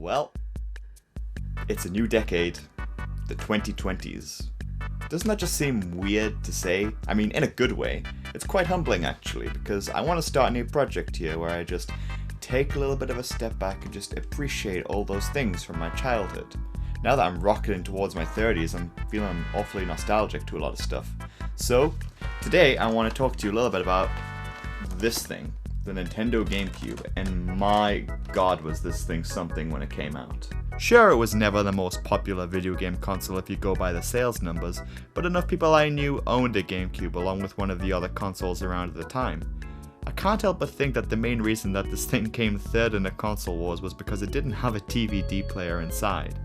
Well, it's a new decade, the 2020s. Doesn't that just seem weird to say? I mean, in a good way. It's quite humbling actually, because I want to start a new project here where I just take a little bit of a step back and just appreciate all those things from my childhood. Now that I'm rocketing towards my 30s, I'm feeling awfully nostalgic to a lot of stuff. So, today I want to talk to you a little bit about this thing, the Nintendo Gamecube, and my god was this thing something when it came out. Sure, it was never the most popular video game console if you go by the sales numbers, but enough people I knew owned a GameCube along with one of the other consoles around at the time. I can't help but think that the main reason that this thing came third in the console wars was because it didn't have a DVD player inside.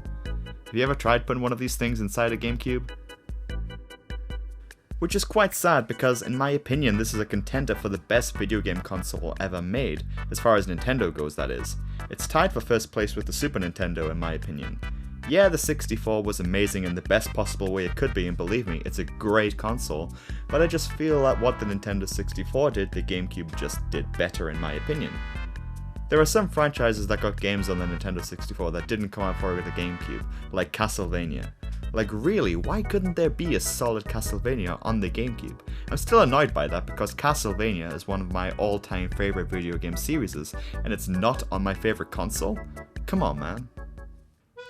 Have you ever tried putting one of these things inside a GameCube? Which is quite sad because, in my opinion, this is a contender for the best video game console ever made, as far as Nintendo goes that is. It's tied for first place with the Super Nintendo in my opinion. Yeah, the 64 was amazing in the best possible way it could be, and believe me, it's a great console, but I just feel that what the Nintendo 64 did, the GameCube just did better in my opinion. There are some franchises that got games on the Nintendo 64 that didn't come out for the GameCube, like Castlevania. Like really, why couldn't there be a solid Castlevania on the GameCube? I'm still annoyed by that because Castlevania is one of my all-time favorite video game series, and it's not on my favorite console? Come on, man.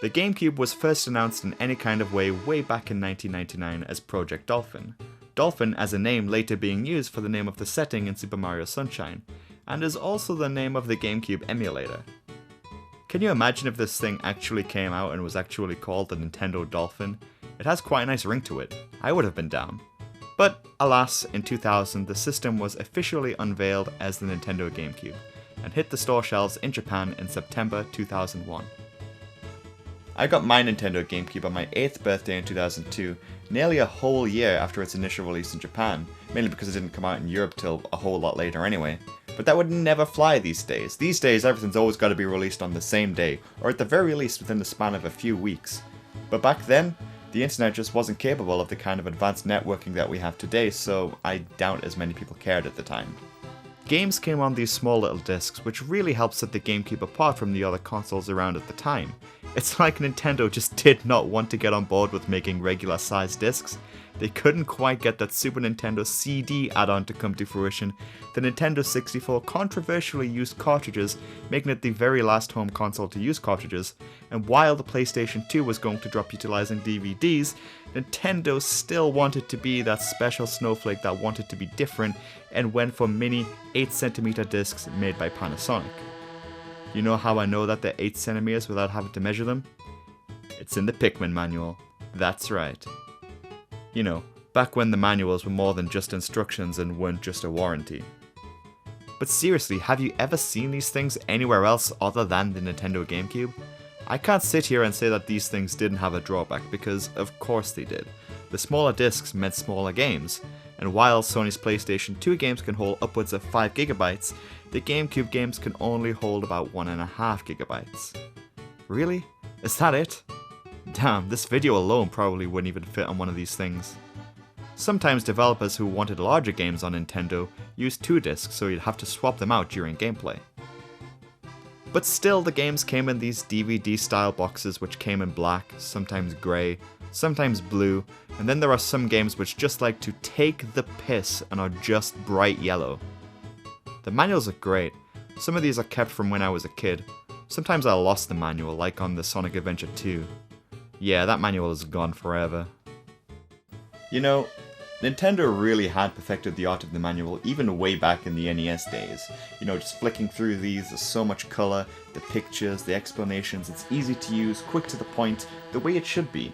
The GameCube was first announced in any kind of way back in 1999 as Project Dolphin. Dolphin as a name later being used for the name of the setting in Super Mario Sunshine, and is also the name of the GameCube emulator. Can you imagine if this thing actually came out and was actually called the Nintendo Dolphin? It has quite a nice ring to it. I would have been down. But alas, in 2000 the system was officially unveiled as the Nintendo Gamecube, and hit the store shelves in Japan in September 2001. I got my Nintendo Gamecube on my 8th birthday in 2002, nearly a whole year after its initial release in Japan, mainly because it didn't come out in Europe till a whole lot later anyway. But that would never fly these days. These days everything's always got to be released on the same day, or at the very least within the span of a few weeks. But back then, the internet just wasn't capable of the kind of advanced networking that we have today, so I doubt as many people cared at the time. Games came on these small little discs, which really helped set the GameCube apart from the other consoles around at the time. It's like Nintendo just did not want to get on board with making regular sized discs. They couldn't quite get that Super Nintendo CD add-on to come to fruition. The Nintendo 64 controversially used cartridges, making it the very last home console to use cartridges, and while the PlayStation 2 was going to drop utilizing DVDs, Nintendo still wanted to be that special snowflake that wanted to be different and went for mini 8cm discs made by Panasonic. You know how I know that they're 8cm without having to measure them? It's in the Pikmin manual. That's right. You know, back when the manuals were more than just instructions and weren't just a warranty. But seriously, have you ever seen these things anywhere else other than the Nintendo GameCube? I can't sit here and say that these things didn't have a drawback, because of course they did. The smaller discs meant smaller games, and while Sony's PlayStation 2 games can hold upwards of 5GB, the GameCube games can only hold about 1.5GB. Really? Is that it? Damn, this video alone probably wouldn't even fit on one of these things. Sometimes developers who wanted larger games on Nintendo used 2 discs, so you'd have to swap them out during gameplay. But still, the games came in these DVD style boxes which came in black, sometimes grey, sometimes blue, and then there are some games which just like to take the piss and are just bright yellow. The manuals are great. Some of these are kept from when I was a kid. Sometimes I lost the manual, like on the Sonic Adventure 2. Yeah, that manual is gone forever. You know, Nintendo really had perfected the art of the manual even way back in the NES days. You know, just flicking through these, there's so much colour, the pictures, the explanations, it's easy to use, quick to the point, the way it should be.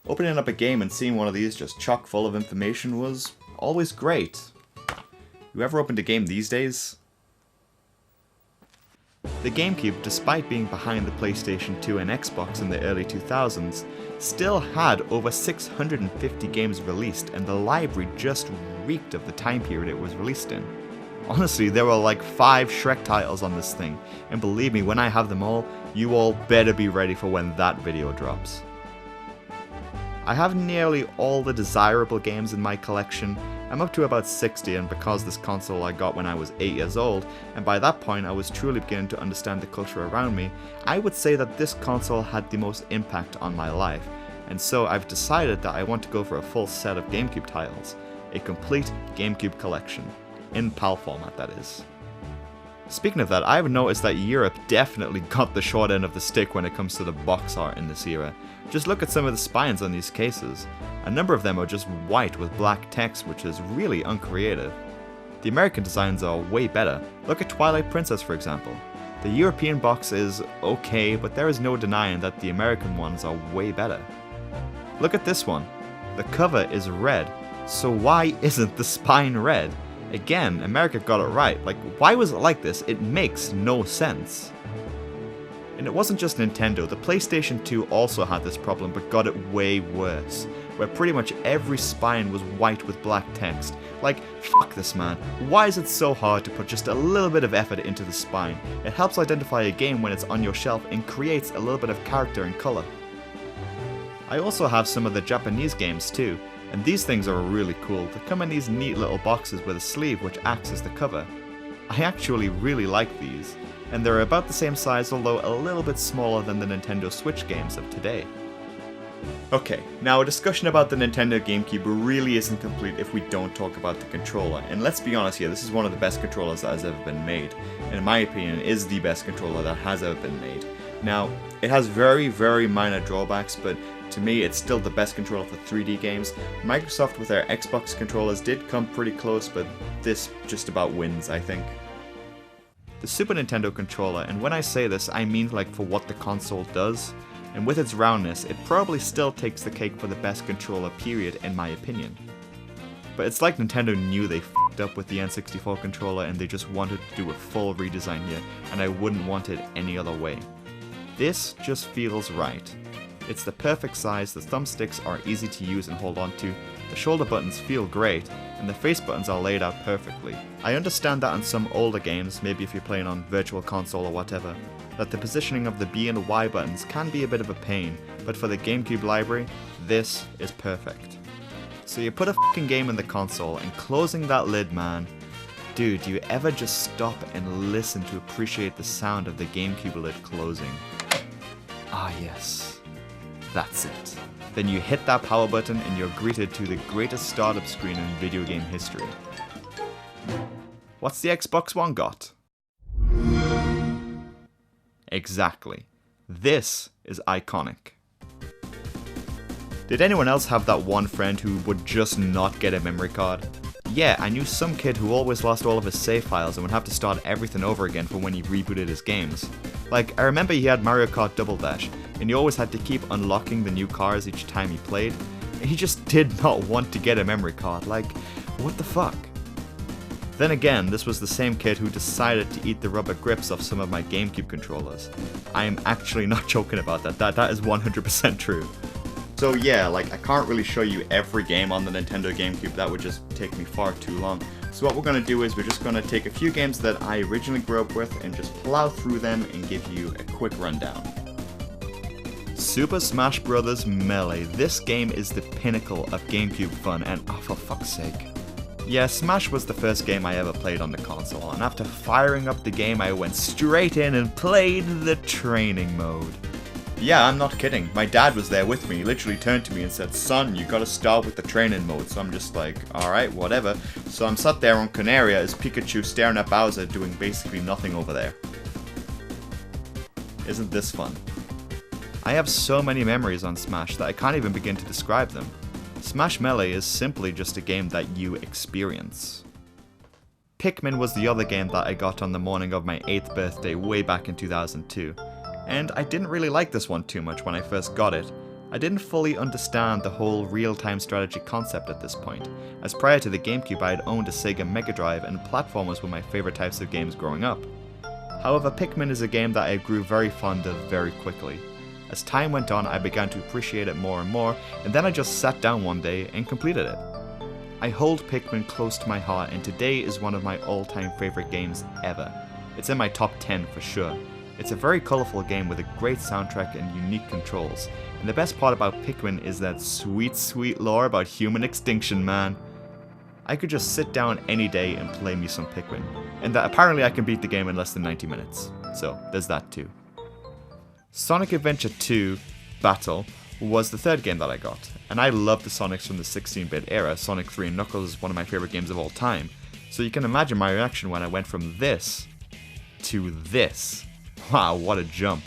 Opening up a game and seeing one of these just chock full of information was always great. You ever opened a game these days? The GameCube, despite being behind the PlayStation 2 and Xbox in the early 2000s, still had over 650 games released, and the library just reeked of the time period it was released in. Honestly, there were like 5 Shrek titles on this thing, and believe me, when I have them all, you all better be ready for when that video drops. I have nearly all the desirable games in my collection, I'm up to about 60, and because this console I got when I was 8 years old, and by that point I was truly beginning to understand the culture around me, I would say that this console had the most impact on my life, and so I've decided that I want to go for a full set of GameCube titles, a complete GameCube collection, in PAL format that is. Speaking of that, I've noticed that Europe definitely got the short end of the stick when it comes to the box art in this era. Just look at some of the spines on these cases. A number of them are just white with black text, which is really uncreative. The American designs are way better. Look at Twilight Princess for example. The European box is okay, but there is no denying that the American ones are way better. Look at this one. The cover is red, so why isn't the spine red? Again, America got it right. Like, why was it like this? It makes no sense. And it wasn't just Nintendo, the PlayStation 2 also had this problem but got it way worse, where pretty much every spine was white with black text. Like, fuck this man, why is it so hard to put just a little bit of effort into the spine? It helps identify a game when it's on your shelf and creates a little bit of character and colour. I also have some of the Japanese games too, and these things are really cool. They come in these neat little boxes with a sleeve which acts as the cover. I actually really like these, and they're about the same size although a little bit smaller than the Nintendo Switch games of today. Okay, now a discussion about the Nintendo Gamecube really isn't complete if we don't talk about the controller, and let's be honest here, this is one of the best controllers that has ever been made, and in my opinion is the best controller that has ever been made. Now, it has very minor drawbacks, but to me it's still the best controller for 3D games. Microsoft with their Xbox controllers did come pretty close, but this just about wins, I think. The Super Nintendo controller, and when I say this I mean like for what the console does, and with its roundness, it probably still takes the cake for the best controller period in my opinion. But it's like Nintendo knew they f***ed up with the N64 controller and they just wanted to do a full redesign here, and I wouldn't want it any other way. This just feels right. It's the perfect size, the thumbsticks are easy to use and hold on to, the shoulder buttons feel great, and the face buttons are laid out perfectly. I understand that on some older games, maybe if you're playing on Virtual Console or whatever, that the positioning of the B and Y buttons can be a bit of a pain, but for the GameCube library, this is perfect. So you put a fucking game in the console, and closing that lid, man, dude, do you ever just stop and listen to appreciate the sound of the GameCube lid closing? Ah yes, that's it. Then you hit that power button and you're greeted to the greatest startup screen in video game history. What's the Xbox One got? Exactly. This is iconic. Did anyone else have that one friend who would just not get a memory card? Yeah, I knew some kid who always lost all of his save files and would have to start everything over again for when he rebooted his games. Like, I remember he had Mario Kart Double Dash, and he always had to keep unlocking the new cars each time he played. He just did not want to get a memory card, like, what the fuck? Then again, this was the same kid who decided to eat the rubber grips off some of my GameCube controllers. I am actually not joking about that, that is 100% true. So yeah, like I can't really show you every game on the Nintendo GameCube, that would just take me far too long. So what we're going to do is we're just going to take a few games that I originally grew up with and just plow through them and give you a quick rundown. Super Smash Bros. Melee. This game is the pinnacle of GameCube fun, and oh for fuck's sake. Yeah, Smash was the first game I ever played on the console, and after firing up the game I went straight in and played the training mode. Yeah, I'm not kidding. My dad was there with me. He literally turned to me and said, "Son, you gotta start with the training mode." So I'm just like, alright, whatever. So I'm sat there on Canaria as Pikachu staring at Bowser doing basically nothing over there. Isn't this fun? I have so many memories on Smash that I can't even begin to describe them. Smash Melee is simply just a game that you experience. Pikmin was the other game that I got on the morning of my 8th birthday way back in 2002. And I didn't really like this one too much when I first got it. I didn't fully understand the whole real-time strategy concept at this point, as prior to the GameCube I had owned a Sega Mega Drive and platformers were my favourite types of games growing up. However, Pikmin is a game that I grew very fond of very quickly. As time went on I began to appreciate it more and more, and then I just sat down one day and completed it. I hold Pikmin close to my heart, and today is one of my all-time favourite games ever. It's in my top 10 for sure. It's a very colourful game with a great soundtrack and unique controls, and the best part about Pikmin is that sweet lore about human extinction, man. I could just sit down any day and play me some Pikmin, and that apparently I can beat the game in less than 90 minutes, so there's that too. Sonic Adventure 2 Battle was the third game that I got, and I love the Sonics from the 16-bit era. Sonic 3 and Knuckles is one of my favourite games of all time, so you can imagine my reaction when I went from this to this. Wow, what a jump.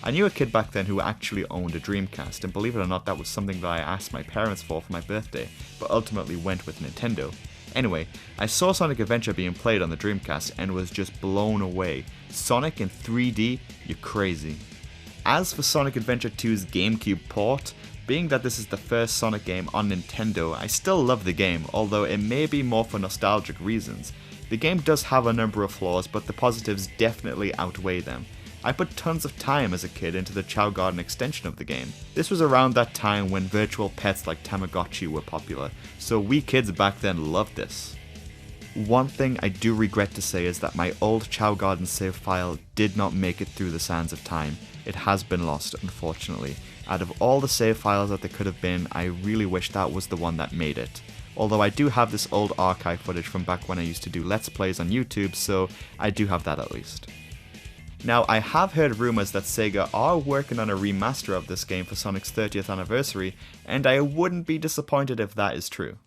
I knew a kid back then who actually owned a Dreamcast, and believe it or not, that was something that I asked my parents for my birthday, but ultimately went with Nintendo. Anyway, I saw Sonic Adventure being played on the Dreamcast and was just blown away. Sonic in 3D? You're crazy. As for Sonic Adventure 2's GameCube port, being that this is the first Sonic game on Nintendo, I still love the game, although it may be more for nostalgic reasons. The game does have a number of flaws, but the positives definitely outweigh them. I put tons of time as a kid into the Chow Garden extension of the game. This was around that time when virtual pets like Tamagotchi were popular, so we kids back then loved this. One thing I do regret to say is that my old Chow Garden save file did not make it through the sands of time. It has been lost, unfortunately. Out of all the save files that there could have been, I really wish that was the one that made it. Although I do have this old archive footage from back when I used to do Let's Plays on YouTube, so I do have that at least. Now, I have heard rumours that Sega are working on a remaster of this game for Sonic's 30th anniversary, and I wouldn't be disappointed if that is true.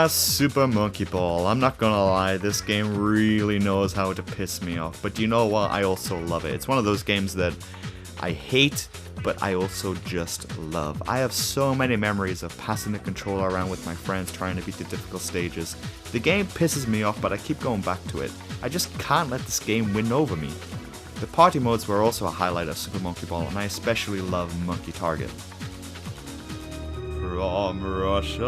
Super Monkey Ball. I'm not gonna lie, this game really knows how to piss me off, but you know what, I also love it. It's one of those games that I hate, but I also just love. I have so many memories of passing the controller around with my friends trying to beat the difficult stages. The game pisses me off, but I keep going back to it. I just can't let this game win over me. The party modes were also a highlight of Super Monkey Ball, and I especially love Monkey Target. From Russia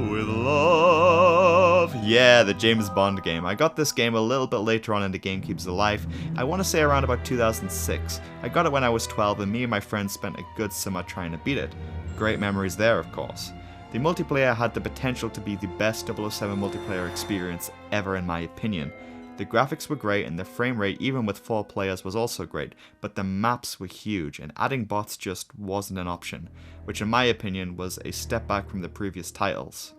with love. Yeah, the James Bond game. I got this game a little bit later on in the GameCube's life. I want to say around about 2006. I got it when I was 12 and me and my friends spent a good summer trying to beat it. Great memories there, of course. The multiplayer had the potential to be the best 007 multiplayer experience ever in my opinion. The graphics were great and the frame rate even with 4 players was also great, but the maps were huge and adding bots just wasn't an option, which in my opinion was a step back from the previous titles.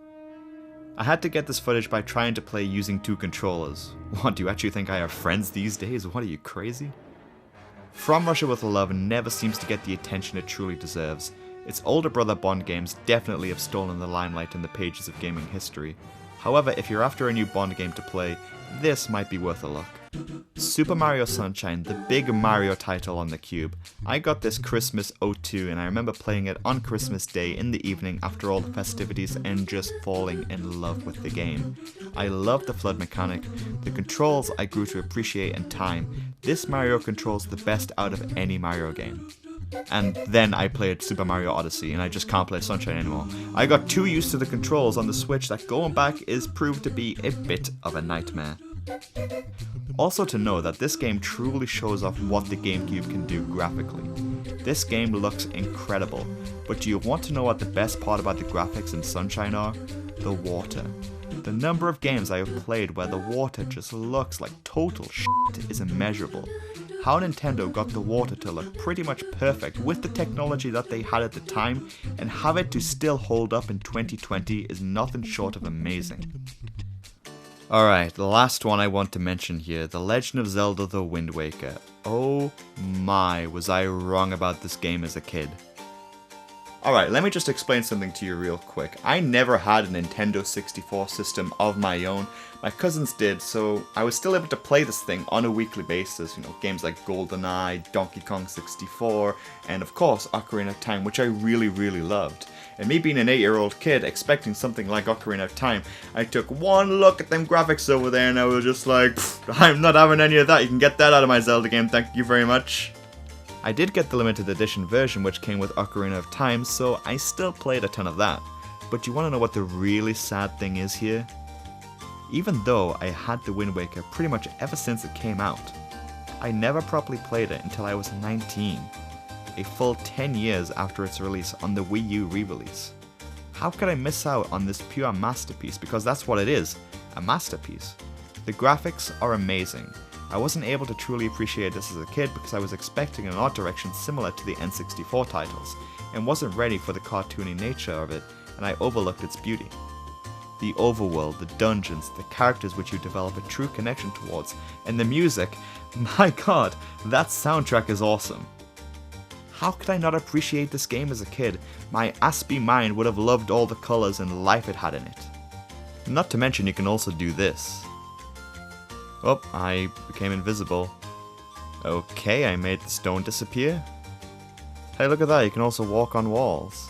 I had to get this footage by trying to play using 2 controllers. What, do you actually think I have friends these days? What, are you crazy? From Russia with Love never seems to get the attention it truly deserves. Its older brother Bond games definitely have stolen the limelight in the pages of gaming history. However, if you're after a new Bond game to play, this might be worth a look. Super Mario Sunshine, the big Mario title on the Cube. I got this Christmas '02 and I remember playing it on Christmas Day in the evening after all the festivities and just falling in love with the game. I love the flood mechanic, the controls I grew to appreciate in time. This Mario controls the best out of any Mario game. And then I played Super Mario Odyssey and I just can't play Sunshine anymore. I got too used to the controls on the Switch that going back is proved to be a bit of a nightmare. Also to know that this game truly shows off what the GameCube can do graphically. This game looks incredible, but do you want to know what the best part about the graphics in Sunshine are? The water. The number of games I have played where the water just looks like total shit is immeasurable. How Nintendo got the water to look pretty much perfect with the technology that they had at the time and have it to still hold up in 2020 is nothing short of amazing. Alright, the last one I want to mention here, The Legend of Zelda: The Wind Waker. Oh my, was I wrong about this game as a kid. Alright, let me just explain something to you real quick. I never had a Nintendo 64 system of my own. My cousins did, so I was still able to play this thing on a weekly basis. You know, games like GoldenEye, Donkey Kong 64, and of course Ocarina of Time, which I really loved. And me being an 8-year-old kid expecting something like Ocarina of Time, I took one look at them graphics over there and I was just like, I'm not having any of that, you can get that out of my Zelda game, thank you very much. I did get the limited edition version which came with Ocarina of Time, so I still played a ton of that. But you want to know what the really sad thing is here? Even though I had the Wind Waker pretty much ever since it came out, I never properly played it until I was 19. A full 10 years after its release on the Wii U re-release. How could I miss out on this pure masterpiece, because that's what it is, a masterpiece. The graphics are amazing. I wasn't able to truly appreciate this as a kid because I was expecting an art direction similar to the N64 titles, and wasn't ready for the cartoony nature of it, and I overlooked its beauty. The overworld, the dungeons, the characters which you develop a true connection towards, and the music, my god, that soundtrack is awesome. How could I not appreciate this game as a kid? My aspy mind would have loved all the colours and life it had in it. Not to mention you can also do this. Oh, I became invisible. Okay, I made the stone disappear. Hey, look at that, you can also walk on walls.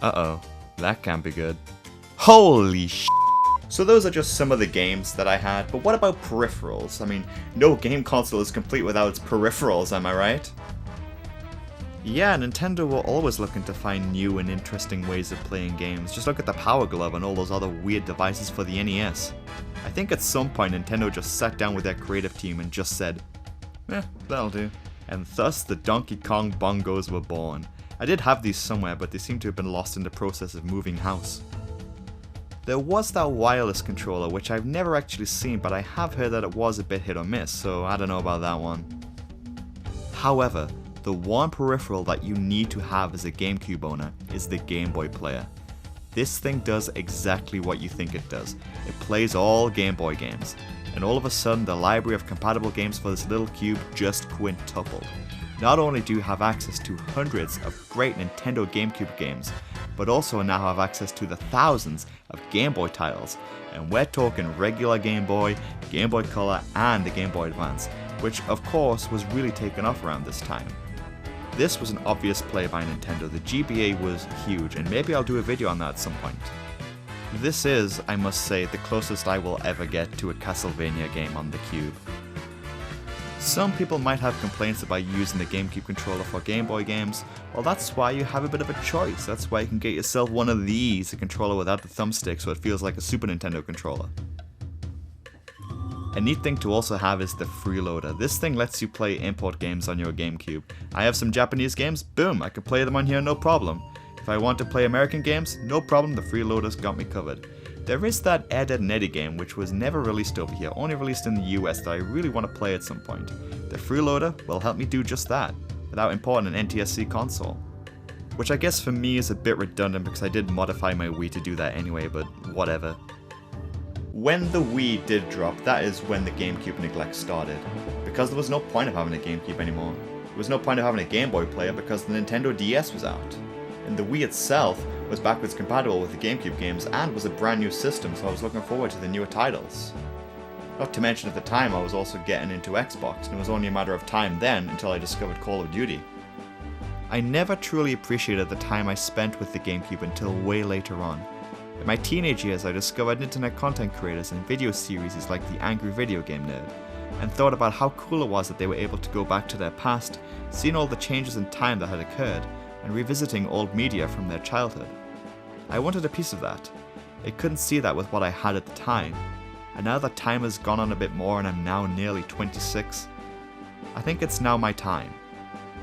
Uh-oh, that can't be good. Holy sh**. So those are just some of the games that I had, but what about peripherals? I mean, no game console is complete without its peripherals, am I right? Yeah, Nintendo were always looking to find new and interesting ways of playing games. Just look at the Power Glove and all those other weird devices for the NES. I think at some point Nintendo just sat down with their creative team and just said, that'll do. And thus the Donkey Kong bongos were born. I did have these somewhere, but they seem to have been lost in the process of moving house. There was that wireless controller, which I've never actually seen, but I have heard that it was a bit hit or miss, so I don't know about that one. However, the one peripheral that you need to have as a GameCube owner is the Game Boy player. This thing does exactly what you think it does. It plays all Game Boy games, and all of a sudden the library of compatible games for this little cube just quintupled. Not only do you have access to hundreds of great Nintendo GameCube games, but also now have access to the thousands of Game Boy titles, and we're talking regular Game Boy, Game Boy Color, and the Game Boy Advance, which of course was really taken off around this time. This was an obvious play by Nintendo. The GBA was huge, and maybe I'll do a video on that at some point. This is, I must say, the closest I will ever get to a Castlevania game on the Cube. Some people might have complaints about using the GameCube controller for Game Boy games. Well, that's why you have a bit of a choice. That's why you can get yourself one of these, a controller without the thumbstick, so it feels like a Super Nintendo controller. A neat thing to also have is the freeloader. This thing lets you play import games on your GameCube. I have some Japanese games, boom, I can play them on here no problem. If I want to play American games, no problem, the freeloader's got me covered. There is that Air Dead and Eddie game which was never released over here, only released in the US, that I really want to play at some point. The freeloader will help me do just that, without importing an NTSC console. Which I guess for me is a bit redundant because I did modify my Wii to do that anyway, but whatever. When the Wii did drop, that is when the GameCube neglect started, because there was no point of having a GameCube anymore. There was no point of having a Game Boy player because the Nintendo DS was out. And the Wii itself was backwards compatible with the GameCube games and was a brand new system, so I was looking forward to the newer titles. Not to mention at the time I was also getting into Xbox, and it was only a matter of time then until I discovered Call of Duty. I never truly appreciated the time I spent with the GameCube until way later on. In my teenage years I discovered internet content creators and video series like the Angry Video Game Nerd, and thought about how cool it was that they were able to go back to their past, seeing all the changes in time that had occurred, and revisiting old media from their childhood. I wanted a piece of that. I couldn't see that with what I had at the time, and now that time has gone on a bit more and I'm now nearly 26, I think it's now my time.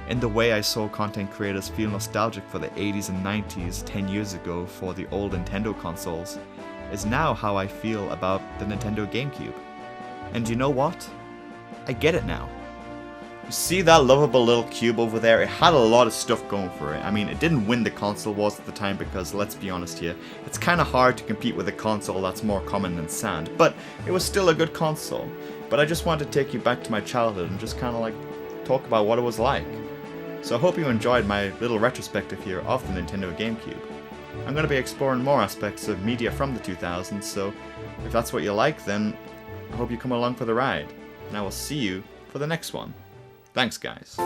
In the way I saw content creators feel nostalgic for the 80s and 90s 10 years ago for the old Nintendo consoles, is now how I feel about the Nintendo GameCube. And you know what? I get it now. You see that lovable little cube over there? It had a lot of stuff going for it. I mean, it didn't win the console wars at the time because, let's be honest here, it's kind of hard to compete with a console that's more common than sand, but it was still a good console. But I just wanted to take you back to my childhood and just kind of like talk about what it was like. So I hope you enjoyed my little retrospective here of the Nintendo GameCube. I'm going to be exploring more aspects of media from the 2000s, so if that's what you like, then I hope you come along for the ride. And I will see you for the next one. Thanks, guys.